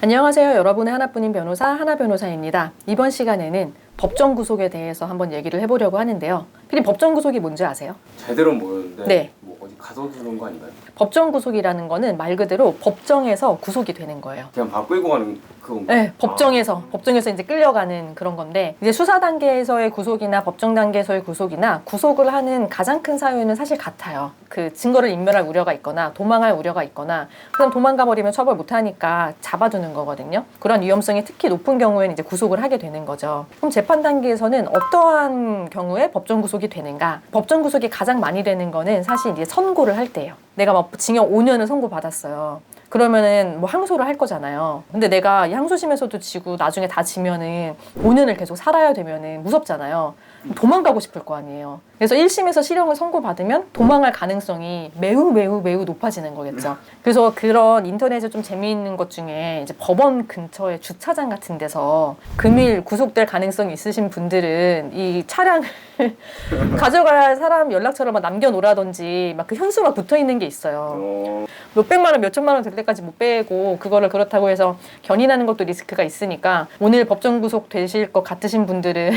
안녕하세요. 여러분의 하나뿐인 변호사 하나변호사입니다. 이번 시간에는 법정 구속에 대해서 한번 얘기를 해보려고 하는데요. 피디, 법정 구속이 뭔지 아세요? 제대로 모르는데 네. 뭐 어디 가서 그런 거 아닌가요? 법정 구속이라는 거는 말 그대로 법정에서 구속이 되는 거예요. 그냥 밥 끌고 가는 그건가요? 네, 법정에서 이제 끌려가는 그런 건데, 이제 수사 단계에서의 구속이나 법정 단계에서의 구속이나 구속을 하는 가장 큰 사유는 사실 같아요. 그 증거를 인멸할 우려가 있거나 도망할 우려가 있거나, 그럼 도망가 버리면 처벌 못 하니까 잡아두는 거거든요. 그런 위험성이 특히 높은 경우에는 이제 구속을 하게 되는 거죠. 그럼 재판 단계에서는 어떠한 경우에 법정 구속이 되는가? 법정 구속이 가장 많이 되는 거는 사실 이제 선고를 할 때예요. 내가 막 징역 5년을 선고받았어요. 그러면은 뭐 항소를 할 거잖아요. 근데 내가 이 항소심에서도 지고 나중에 다 지면은 5년을 계속 살아야 되면은 무섭잖아요. 도망가고 싶을 거 아니에요. 그래서 1심에서 실형을 선고받으면 도망할 가능성이 매우 높아지는 거겠죠. 그래서 그런 인터넷에 좀 재미있는 것 중에 이제 법원 근처에 주차장 같은 데서 금일 구속될 가능성이 있으신 분들은 이 차량을 가져가야 할 사람 연락처를 막 남겨놓으라든지 막 그 현수막 붙어 있는 게 있어요. 몇백만 원, 몇천만 원 될 때까지 못 빼고, 그거를 그렇다고 해서 견인하는 것도 리스크가 있으니까 오늘 법정 구속 되실 것 같으신 분들은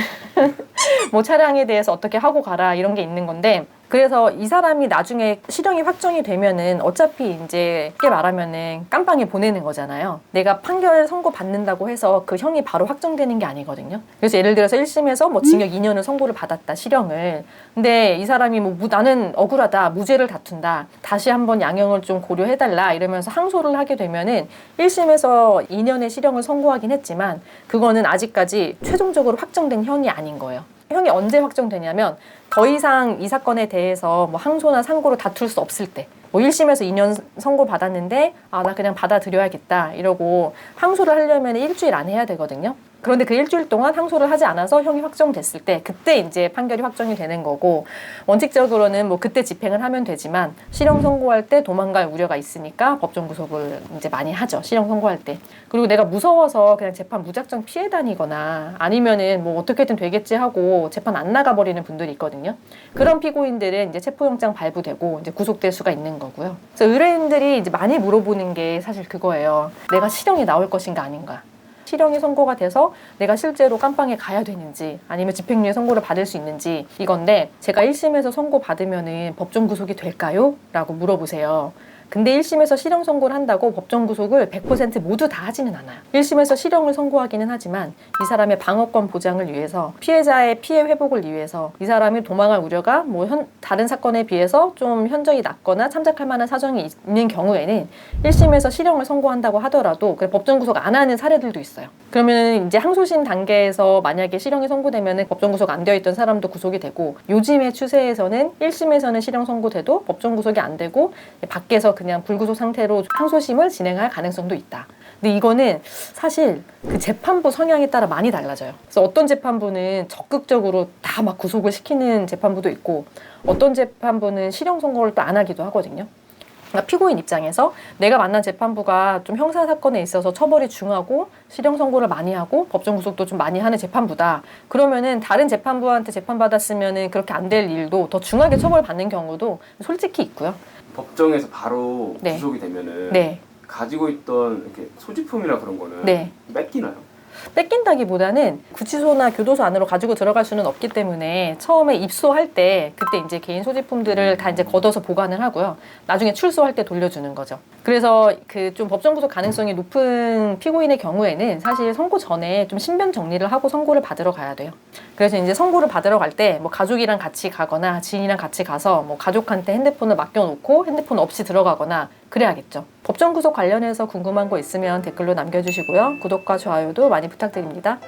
뭐 차량에 대해서 어떻게 하고 가라 이런 게 있는 건데, 그래서 이 사람이 나중에 실형이 확정이 되면은 어차피 이제 쉽게 말하면은 깜빵에 보내는 거잖아요. 내가 판결 선고 받는다고 해서 그 형이 바로 확정되는 게 아니거든요. 그래서 예를 들어서 1심에서 뭐 징역 2년을 선고를 받았다, 실형을. 근데 이 사람이 뭐 나는 억울하다, 무죄를 다툰다, 다시 한번 양형을 좀 고려해달라 이러면서 항소를 하게 되면은 1심에서 2년의 실형을 선고하긴 했지만 그거는 아직까지 최종적으로 확정된 형이 아닌 거예요. 형이 언제 확정되냐면 더 이상 이 사건에 대해서 뭐 항소나 상고로 다툴 수 없을 때, 뭐 1심에서 2년 선고 받았는데 나 그냥 받아들여야겠다 이러고 항소를 하려면 일주일 안에 해야 되거든요. 그런데 그 일주일 동안 항소를 하지 않아서 형이 확정됐을 때, 그때 이제 판결이 확정이 되는 거고, 원칙적으로는 뭐 그때 집행을 하면 되지만 실형 선고할 때 도망갈 우려가 있으니까 법정 구속을 이제 많이 하죠, 실형 선고할 때. 그리고 내가 무서워서 그냥 재판 무작정 피해 다니거나 아니면은 뭐 어떻게든 되겠지 하고 재판 안 나가버리는 분들이 있거든요. 그런 피고인들은 이제 체포영장 발부되고 이제 구속될 수가 있는 거고요. 그래서 의뢰인들이 이제 많이 물어보는 게 사실 그거예요. 내가 실형이 나올 것인가 아닌가. 실형이 선고가 돼서 내가 실제로 깜빵에 가야 되는지 아니면 집행유예 선고를 받을 수 있는지, 이건데 제가 1심에서 선고 받으면은 법정 구속이 될까요? 라고 물어보세요. 근데 1심에서 실형 선고를 한다고 법정 구속을 100% 모두 다 하지는 않아요. 1심에서 실형을 선고하기는 하지만 이 사람의 방어권 보장을 위해서, 피해자의 피해 회복을 위해서, 이 사람이 도망할 우려가 뭐 다른 사건에 비해서 좀 현저히 낮거나 참작할 만한 사정이 있는 경우에는 1심에서 실형을 선고한다고 하더라도 법정 구속 안 하는 사례들도 있어요. 그러면 이제 항소심 단계에서 만약에 실형이 선고되면 법정 구속 안 되어 있던 사람도 구속이 되고, 요즘의 추세에서는 1심에서는 실형 선고돼도 법정 구속이 안 되고 밖에서 그냥 불구속 상태로 항소심을 진행할 가능성도 있다. 근데 이거는 사실 그 재판부 성향에 따라 많이 달라져요. 그래서 어떤 재판부는 적극적으로 다 막 구속을 시키는 재판부도 있고, 어떤 재판부는 실형 선고를 또 안 하기도 하거든요. 그러니까 피고인 입장에서 내가 만난 재판부가 좀 형사 사건에 있어서 처벌이 중하고 실형 선고를 많이 하고 법정 구속도 좀 많이 하는 재판부다. 그러면은 다른 재판부한테 재판받았으면은 그렇게 안 될 일도 더 중하게 처벌받는 경우도 솔직히 있고요. 법정에서 바로 네. 구속이 되면은 네. 가지고 있던 이렇게 소지품이나 그런 거는 네. 뺏기나요? 뺏긴다기보다는 구치소나 교도소 안으로 가지고 들어갈 수는 없기 때문에 처음에 입소할 때 그때 이제 개인 소지품들을 다 이제 걷어서 보관을 하고요. 나중에 출소할 때 돌려주는 거죠. 그래서 그 좀 법정 구속 가능성이 높은 피고인의 경우에는 사실 선고 전에 좀 신변 정리를 하고 선고를 받으러 가야 돼요. 그래서 이제 선고를 받으러 갈 때 뭐 가족이랑 같이 가거나 지인이랑 같이 가서 뭐 가족한테 핸드폰을 맡겨놓고 핸드폰 없이 들어가거나 그래야겠죠. 법정 구속 관련해서 궁금한 거 있으면 댓글로 남겨주시고요. 구독과 좋아요도 많이 부탁드립니다.